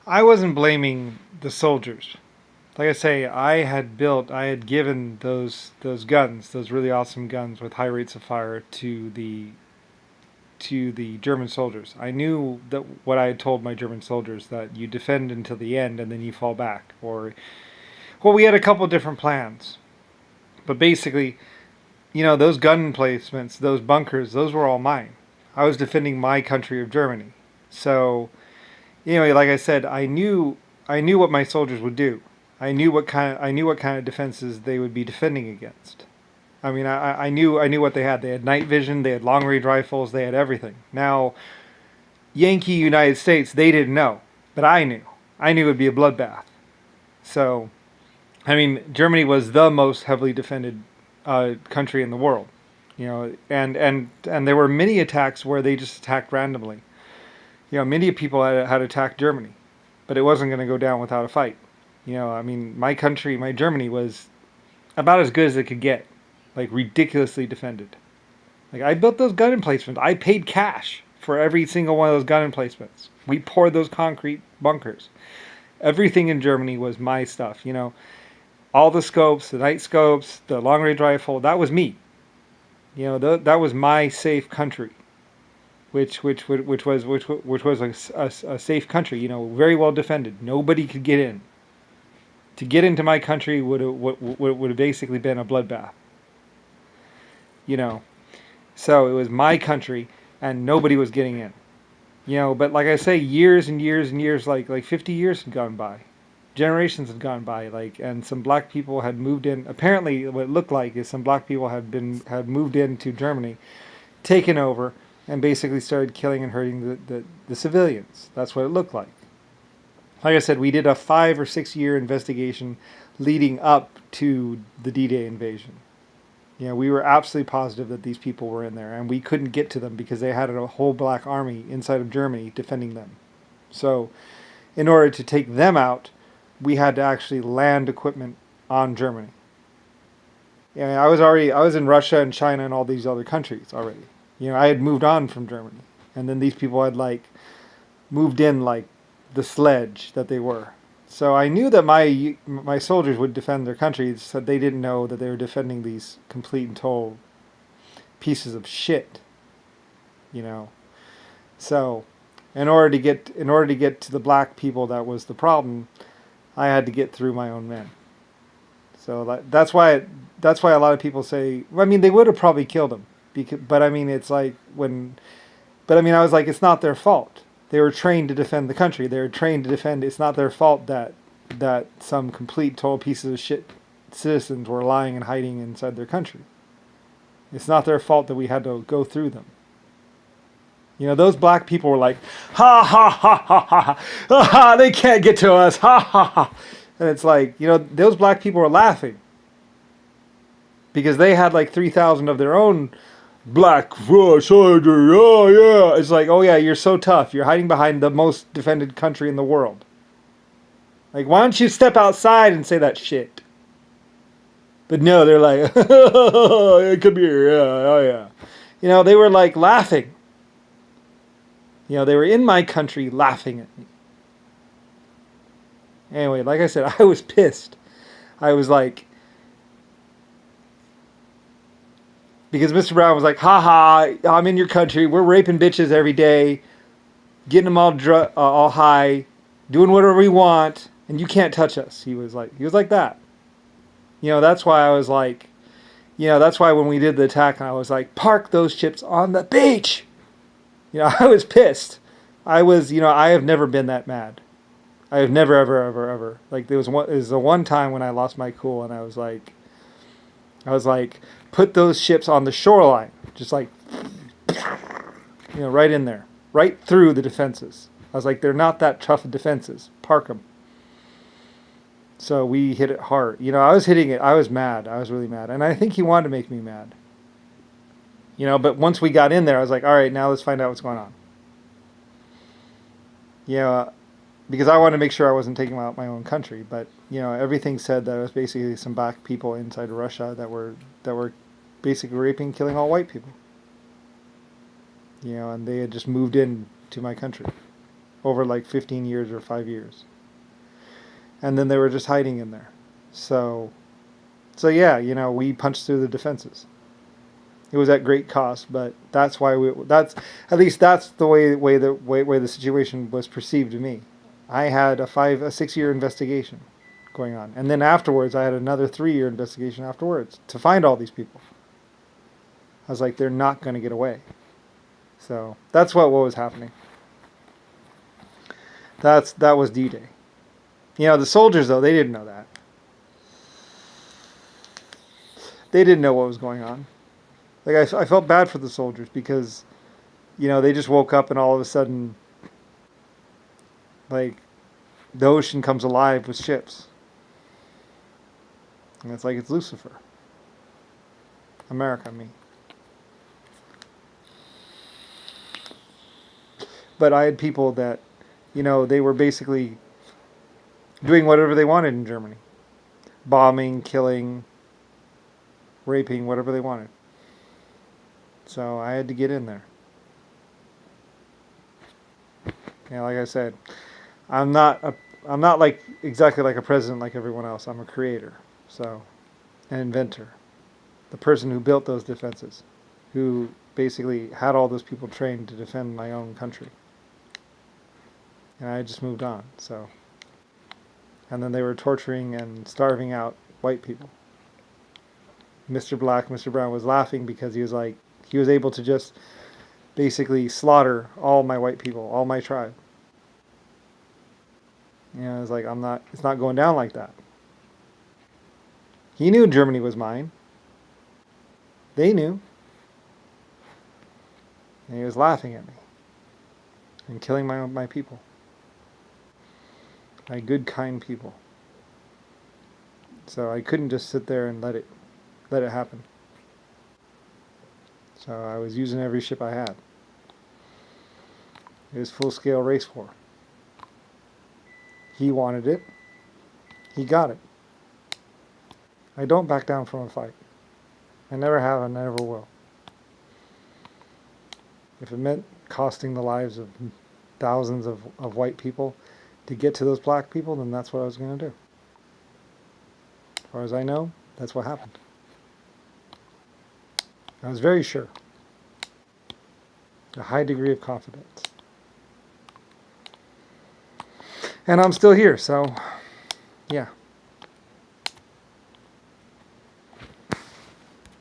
I wasn't blaming the soldiers. Like I say, I had given those guns, those really awesome guns with high rates of fire to the German soldiers. I knew that what I had told my German soldiers, that you defend until the end and then you fall back. Or, well, we had a couple different plans, but basically, those gun emplacements, those bunkers, those were all mine. I was defending my country of Germany. So anyway, like I said, I knew what my soldiers would do. I knew what kind of defenses they would be defending against. I mean, I knew what they had. They had night vision, they had long range rifles, they had everything. Now, Yankee United States, they didn't know, but I knew. I knew it would be a bloodbath. So, I mean, Germany was the most heavily defended country in the world. And there were many attacks where they just attacked randomly. Many people had attacked Germany, but it wasn't going to go down without a fight. I mean, my country, my Germany, was about as good as it could get, like ridiculously defended. Like I built those gun emplacements. I paid cash for every single one of those gun emplacements. We poured those concrete bunkers. Everything in Germany was my stuff. All the scopes, the night scopes, the long range rifle. That was me. That was my safe country, which was a safe country. Very well defended. Nobody could get in. To get into my country would have basically been a bloodbath. So it was my country, and nobody was getting in. But like I say, years and years and years, like 50 years had gone by, generations had gone by, and some black people had moved in. Apparently, what it looked like is some black people had moved into Germany, taken over, and basically started killing and hurting the civilians. That's what it looked like. Like I said, we did a 5 or 6 year investigation leading up to the D-Day invasion. We were absolutely positive that these people were in there, and we couldn't get to them because they had a whole black army inside of Germany defending them. So, in order to take them out, we had to actually land equipment on Germany. I was in Russia and China and all these other countries already. I had moved on from Germany, and then these people had moved in like the sledge that they were. So I knew that my soldiers would defend their country, so they didn't know that they were defending these complete and total pieces of shit. So in order to get to the black people that was the problem, I had to get through my own men. So that's why a lot of people say, I mean, they would have probably killed him, but I mean, it's like I was like, it's not their fault. They were trained to defend the country. They were trained to defend. It's not their fault that some complete total pieces of shit citizens were lying and hiding inside their country. It's not their fault that we had to go through them. Those black people were like, ha ha ha ha ha ha ha, they can't get to us, ha ha ha. And it's like, those black people were laughing because they had like 3,000 of their own black soldier, oh yeah. It's like, oh yeah, you're so tough. You're hiding behind the most defended country in the world. Like, why don't you step outside and say that shit? But no, they're like, come here, yeah, oh yeah. They were like laughing. They were in my country laughing at me. Anyway, like I said, I was pissed. I was like, because Mr. Brown was like, ha ha, I'm in your country. We're raping bitches every day, getting them all high, doing whatever we want, and you can't touch us. He was like that. That's why I was like, that's why when we did the attack, I was like, park those ships on the beach. I was pissed. I have never been that mad. I have never, ever, ever, ever. Like, it was the one time when I lost my cool, and I was like, put those ships on the shoreline, just like, right in there, right through the defenses. I was like, they're not that tough of defenses. Park them. So we hit it hard. I was hitting it. I was mad. I was really mad. And I think he wanted to make me mad. But once we got in there, I was like, all right, now let's find out what's going on. Because I wanted to make sure I wasn't taking out my own country. But, everything said that it was basically some black people inside Russia that were basically raping, killing all white people. And they had just moved in to my country. over like 15 years or 5 years. And then they were just hiding in there. So yeah, we punched through the defenses. It was at great cost, but that's why that's the way the situation was perceived to me. I had a 6 year investigation going on, and then afterwards I had another 3 year investigation afterwards to find all these people. I was like, they're not going to get away. So that's what was happening. That was D-Day. The soldiers, though, they didn't know that. They didn't know what was going on. Like, I felt bad for the soldiers because, they just woke up and all of a sudden, like, the ocean comes alive with ships. And it's like, it's Lucifer. America, me. But I had people that, they were basically doing whatever they wanted in Germany. Bombing, killing, raping, whatever they wanted. So I had to get in there. Like I said, I'm not like exactly like a president like everyone else. I'm a creator, so an inventor, the person who built those defenses, who basically had all those people trained to defend my own country. And I just moved on. So, and then they were torturing and starving out white people. Mr. Black, Mr. Brown was laughing because he was able to just basically slaughter all my white people, all my tribe. It's like, it's not going down like that. He knew Germany was mine. They knew. And he was laughing at me and killing my people. My good, kind people. So I couldn't just sit there and let it happen. So I was using every ship I had. It was full-scale race war. He wanted it. He got it. I don't back down from a fight. I never have and never will. If it meant costing the lives of thousands of white people to get to those black people, then that's what I was going to do. As far as I know, that's what happened. I was very sure. A high degree of confidence. And I'm still here, so yeah.